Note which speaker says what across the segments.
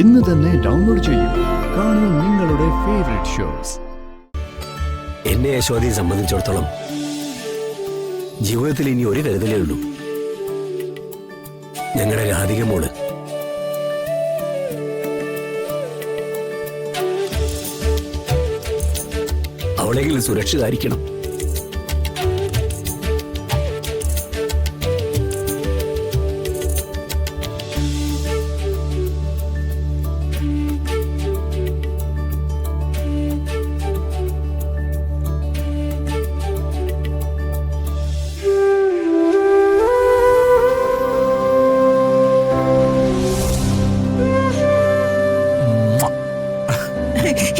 Speaker 1: ഇന്ന് തന്നെ ഡൗൺലോഡ് ചെയ്യൂ. കാണൂ നിങ്ങളുടെ ഫേവറേറ്റ് ഷോസ്.
Speaker 2: എന്നെ യശോദയെ സംബന്ധിച്ചിടത്തോളം ജീവിതത്തിൽ ഇനി ഒരു കരുതലേ ഉള്ളൂ. ഞങ്ങളുടെ രാധിക മോള്. അവളെങ്കിലും സുരക്ഷിതായിരിക്കണം.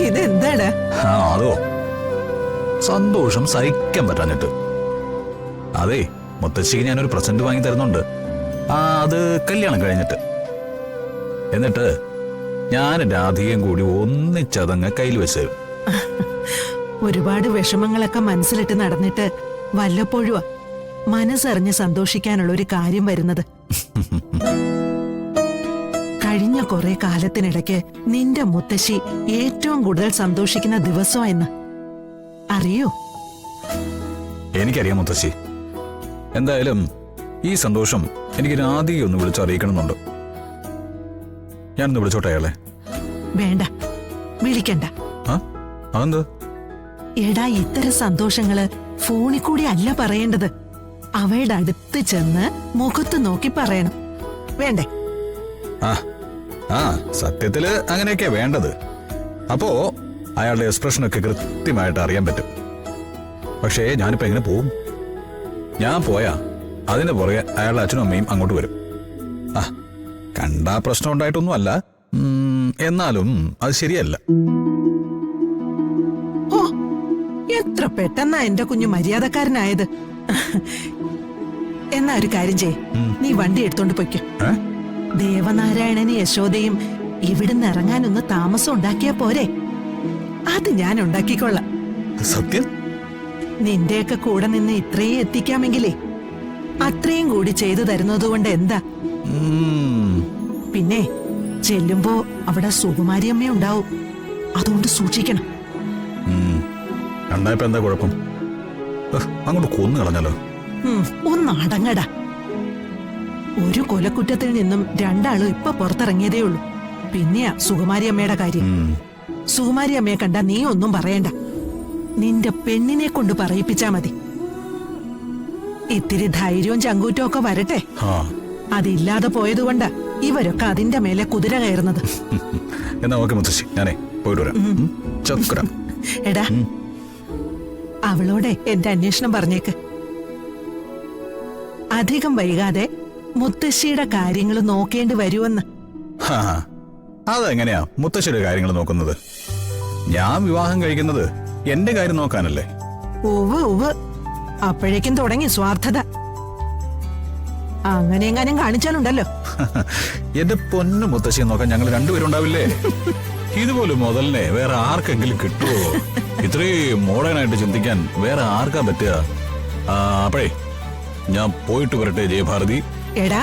Speaker 3: ഇതെന്താണ്?
Speaker 4: അതോ സന്തോഷം സഹിക്കാൻ പറ്റാഞ്ഞിട്ട്. അതെ, മുത്തശ്ശിക്ക് ഞാനൊരു പ്രസന്റ് വാങ്ങി തരുന്നുണ്ട്. അത് കല്യാണം കഴിഞ്ഞിട്ട്. എന്നിട്ട് ഞാൻ രാധികയും കൂടി ഒന്നിച്ചതങ്ങ് കയ്യിൽ വെച്ചു.
Speaker 3: ഒരുപാട് വിഷമങ്ങളൊക്കെ മനസ്സിലിട്ട് നടന്നിട്ട് വല്ലപ്പോഴും മനസ്സറിഞ്ഞ് സന്തോഷിക്കാനുള്ള ഒരു കാര്യം വരുന്നത്. കഴിഞ്ഞ കുറെ കാലത്തിനിടയ്ക്ക് നിന്റെ മുത്തശ്ശി ഏറ്റവും കൂടുതൽ സന്തോഷിക്കുന്ന ദിവസമെന്ന് അറിയോ?
Speaker 4: എനിക്കറിയാം മുത്തശ്ശി. എന്തായാലും ഈ സന്തോഷം എനിക്ക് രാധികയെ ഒന്ന് വിളിച്ചറിയിക്കണമെന്നുണ്ട്. ഞാനൊന്ന് വിളിച്ചോട്ടെ അയാളെ?
Speaker 3: വേണ്ട, വിളിക്കണ്ട.
Speaker 4: അതെന്ത്?
Speaker 3: എടാ, ഇത്തരം സന്തോഷങ്ങള് ഫോണിൽ കൂടി അല്ല പറയേണ്ടത്. അവളുടെ അടുത്ത് ചെന്ന് മുഖത്ത് നോക്കി പറയണം. വേണ്ടേ?
Speaker 4: സത്യത്തില് അങ്ങനെയൊക്കെയാ വേണ്ടത്. അപ്പോ അയാളുടെ എക്സ്പ്രഷനൊക്കെ കൃത്യമായിട്ട് അറിയാൻ പറ്റും. പക്ഷേ ഞാനിപ്പോ എങ്ങനെ പോവും? ഞാൻ പോയാ അതിന് പുറകെ അയാളുടെ അച്ഛനും അമ്മയും അങ്ങോട്ട് വരും. കണ്ടാ പ്രശ്നം ഉണ്ടായിട്ടൊന്നും അല്ല, എന്നാലും അത് ശരിയല്ല.
Speaker 3: ഓ, എത്ര പെട്ടെന്നാ എന്റെ കുഞ്ഞു മര്യാദക്കാരനായത്. എന്നാ ഒരു കാര്യം ചെയ്യ്, നീ വണ്ടി എടുത്തോണ്ട് പൊയ്ക്കോ. ദേവനാരായണനും യശോദയും ഇവിടുന്ന് ഇറങ്ങാനൊന്ന് താമസം ഉണ്ടാക്കിയാ പോരെ? അത് ഞാൻ ഉണ്ടാക്കിക്കൊള്ളാം.
Speaker 4: സത്യം?
Speaker 3: നിന്റെയൊക്കെ കൂടെ നിന്ന് ഇത്രയും എത്തിക്കാമെങ്കിലേ അത്രയും കൂടി ചെയ്തു തരുന്നതുകൊണ്ട് എന്താ? പിന്നെ ചെല്ലുമ്പോ അവിടെ സുകുമാരിയമ്മ ഉണ്ടാവും. അതുകൊണ്ട് സൂക്ഷിക്കണം.
Speaker 4: എന്താ കുഴപ്പം? അങ്ങോട്ട് കൊന്നു കളഞ്ഞല്ലോ.
Speaker 3: ഒന്ന് അടങ്ങടാ. ഒരു കൊലക്കുറ്റത്തിൽ നിന്നും രണ്ടാളും ഇപ്പൊ പുറത്തിറങ്ങിയതേ ഉള്ളൂ. പിന്നെയാ സുകുമാരിയമ്മയുടെ കാര്യം. സുകുമാരിയമ്മയെ കണ്ട നീ ഒന്നും പറയണ്ട. നിന്റെ പെണ്ണിനെ കൊണ്ട് പറയിപ്പിച്ചാ മതി. ഇത്തിരി ധൈര്യവും ചങ്കൂറ്റവും ഒക്കെ വരട്ടെ. അതില്ലാതെ പോയതുകൊണ്ടാ ഇവരൊക്കെ അതിന്റെ മേലെ കുതിര കയറുന്നത്. എടാ, അവളോടെ എന്റെ അന്വേഷണം പറഞ്ഞേക്ക്. അധികം വൈകാതെ മുത്തശ്ശിയുടെ കാര്യങ്ങൾ നോക്കേണ്ടി വരുമെന്ന്.
Speaker 4: അതെങ്ങനെയാ മുത്തശ്ശിയുടെ കാര്യങ്ങൾ നോക്കുന്നത്? ഞാൻ വിവാഹം കഴിക്കുന്നത് എന്റെ കാര്യം നോക്കാനല്ലേ?
Speaker 3: ഉവ്വ്, അപ്പോഴേക്കും തുടങ്ങി സ്വാർത്ഥത. അങ്ങനെ എങ്ങാനും കാണിച്ചാലുണ്ടല്ലോ.
Speaker 4: എന്റെ പൊന്നു മുത്തശ്ശിയെ നോക്കാൻ ഞങ്ങൾ രണ്ടുപേരും ഉണ്ടാവില്ലേ? ഇതുപോലെ മുതലിനെ വേറെ ആർക്കെങ്കിലും കിട്ടുമോ? ഇത്രയും മോഡേണായിട്ട് ചിന്തിക്കാൻ വേറെ ആർക്കാ പറ്റുക? അപ്പോഴേ ഞാൻ പോയിട്ട് വരട്ടെ ജയഭാരതി.
Speaker 3: എടാ